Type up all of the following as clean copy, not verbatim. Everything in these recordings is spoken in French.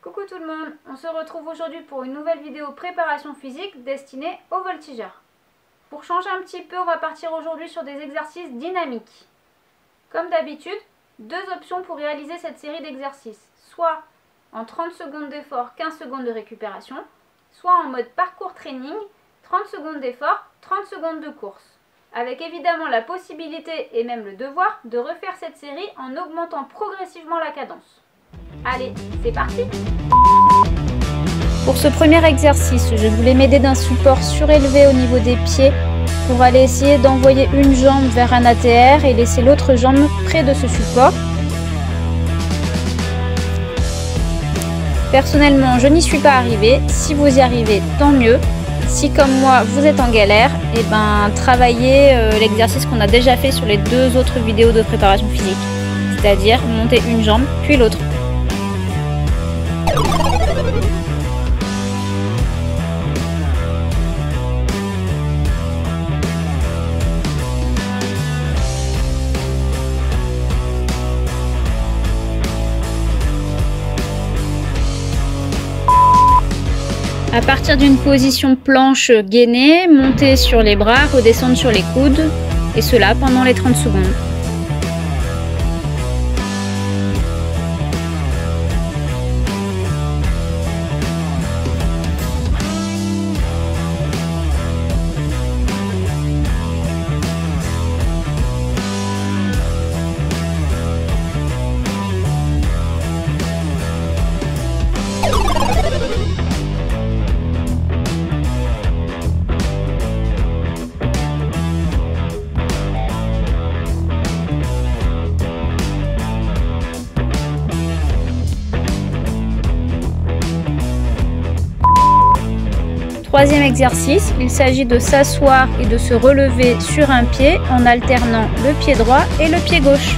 Coucou tout le monde, on se retrouve aujourd'hui pour une nouvelle vidéo préparation physique destinée aux voltigeurs. Pour changer un petit peu, on va partir aujourd'hui sur des exercices dynamiques. Comme d'habitude, deux options pour réaliser cette série d'exercices, soit en 30 secondes d'effort, 15 secondes de récupération, soit en mode parcours training, 30 secondes d'effort, 30 secondes de course. Avec évidemment la possibilité et même le devoir de refaire cette série en augmentant progressivement la cadence. Allez, c'est parti! Pour ce premier exercice, je voulais m'aider d'un support surélevé au niveau des pieds pour aller essayer d'envoyer une jambe vers un ATR et laisser l'autre jambe près de ce support. Personnellement, je n'y suis pas arrivée. Si vous y arrivez, tant mieux. Si comme moi, vous êtes en galère, et travaillez l'exercice qu'on a déjà fait sur les deux autres vidéos de préparation physique. C'est-à-dire monter une jambe, puis l'autre. À partir d'une position planche gainée, monter sur les bras, redescendre sur les coudes, et cela pendant les 30 secondes. Troisième exercice, il s'agit de s'asseoir et de se relever sur un pied en alternant le pied droit et le pied gauche.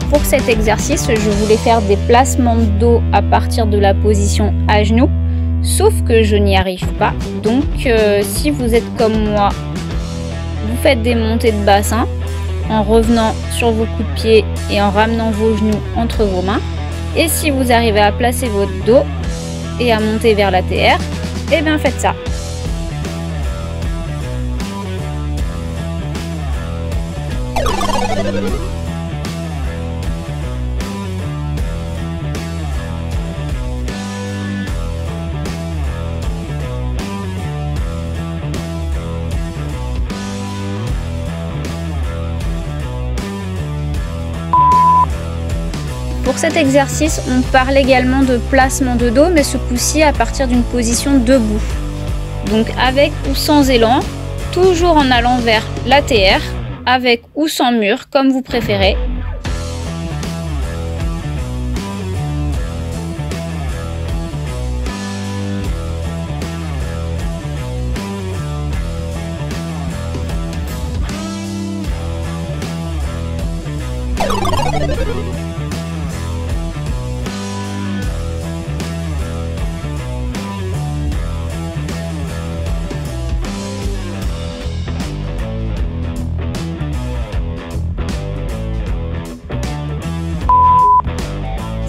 Pour cet exercice, je voulais faire des placements de dos à partir de la position à genoux, sauf que je n'y arrive pas. Donc, si vous êtes comme moi, vous faites des montées de bassin en revenant sur vos coups de pied et en ramenant vos genoux entre vos mains. Et si vous arrivez à placer votre dos et à monter vers l'ATR, eh bien faites ça. Pour cet exercice, on parle également de placement de dos, mais ce coup-ci à partir d'une position debout. Donc avec ou sans élan, toujours en allant vers l'ATR, avec ou sans mur, comme vous préférez.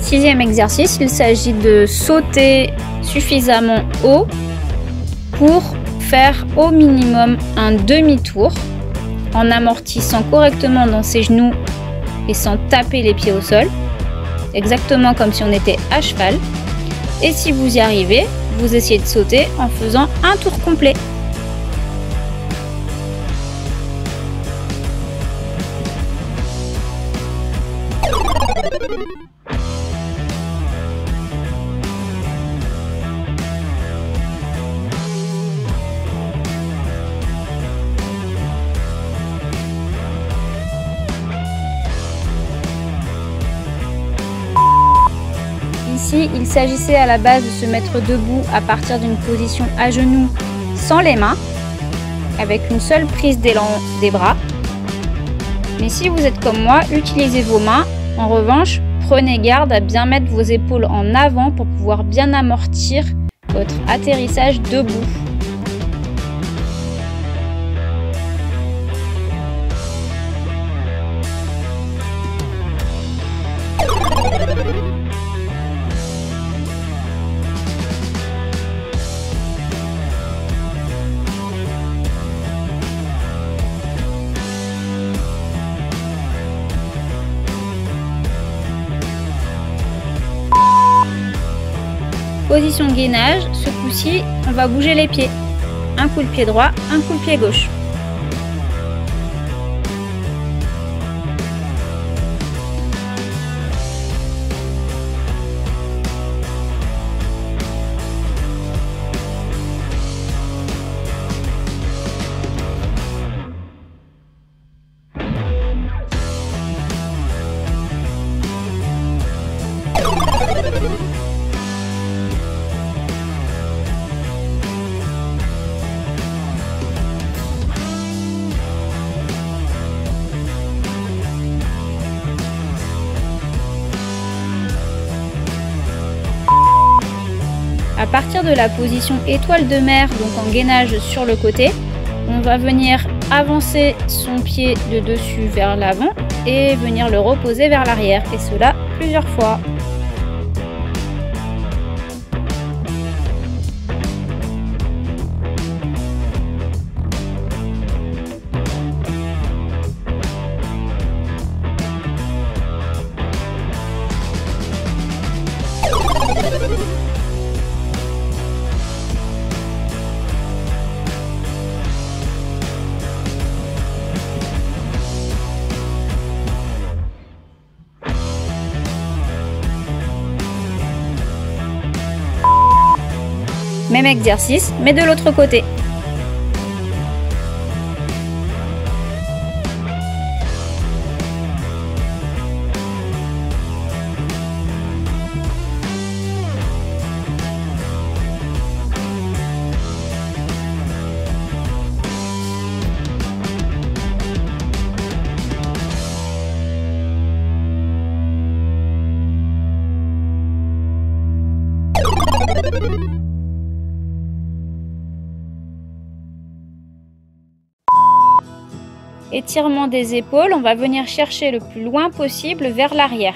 Sixième exercice, il s'agit de sauter suffisamment haut pour faire au minimum un demi-tour en amortissant correctement dans ses genoux et sans taper les pieds au sol, exactement comme si on était à cheval. Et si vous y arrivez, vous essayez de sauter en faisant un tour complet. Ici, il s'agissait à la base de se mettre debout à partir d'une position à genoux sans les mains, avec une seule prise d'élan des bras. Mais si vous êtes comme moi, utilisez vos mains. En revanche, prenez garde à bien mettre vos épaules en avant pour pouvoir bien amortir votre atterrissage debout. Position de gainage, ce coup-ci, on va bouger les pieds. Un coup de pied droit, un coup de pied gauche. À partir de la position étoile de mer, donc en gainage sur le côté, on va venir avancer son pied de dessus vers l'avant et venir le reposer vers l'arrière, et cela plusieurs fois. Même exercice, mais de l'autre côté. Étirement des épaules, on va venir chercher le plus loin possible vers l'arrière.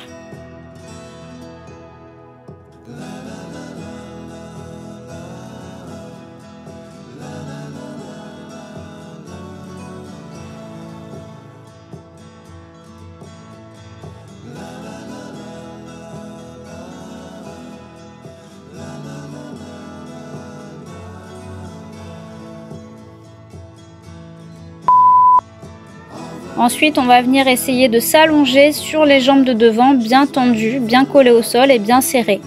Ensuite, on va venir essayer de s'allonger sur les jambes de devant, bien tendues, bien collées au sol et bien serrées.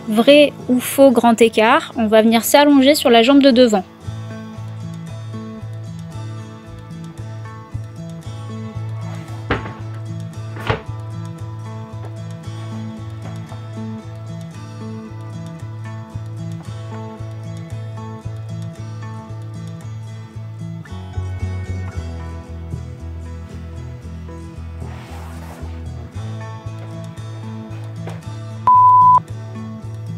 Vrai ou faux grand écart, on va venir s'allonger sur la jambe de devant.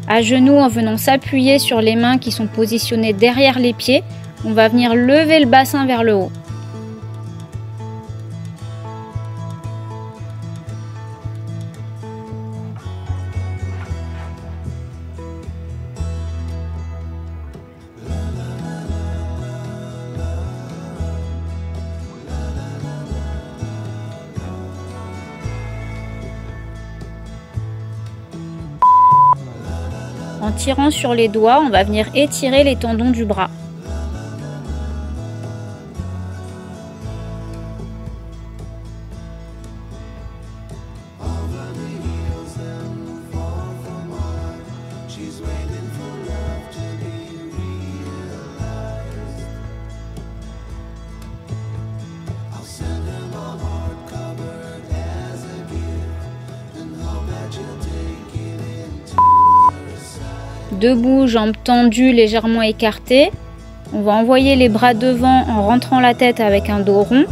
À genoux, en venant s'appuyer sur les mains qui sont positionnées derrière les pieds, on va venir lever le bassin vers le haut. En tirant sur les doigts, on va venir étirer les tendons du bras. Debout, jambes tendues, légèrement écartées. On va envoyer les bras devant en rentrant la tête avec un dos rond.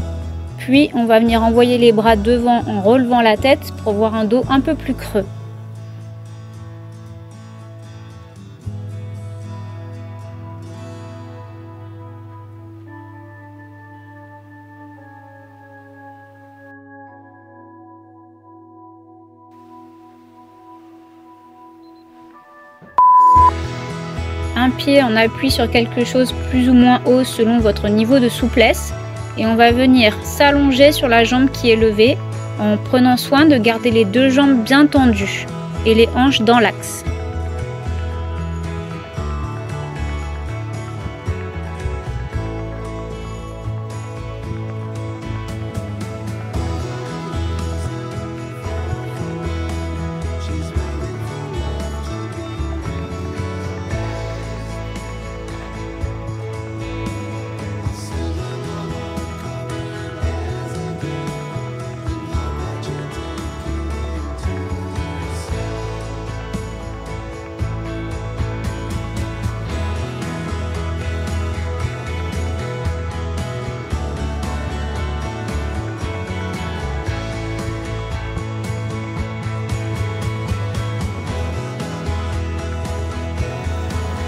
Puis on va venir envoyer les bras devant en relevant la tête pour avoir un dos un peu plus creux. Un pied en appui sur quelque chose plus ou moins haut selon votre niveau de souplesse. Et on va venir s'allonger sur la jambe qui est levée en prenant soin de garder les deux jambes bien tendues et les hanches dans l'axe.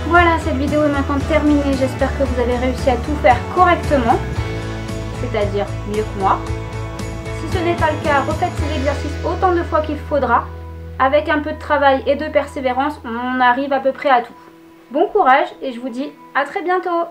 Voilà, cette vidéo est maintenant terminée. J'espère que vous avez réussi à tout faire correctement, c'est-à-dire mieux que moi. Si ce n'est pas le cas, refaites ces exercices autant de fois qu'il faudra. Avec un peu de travail et de persévérance, on arrive à peu près à tout. Bon courage et je vous dis à très bientôt.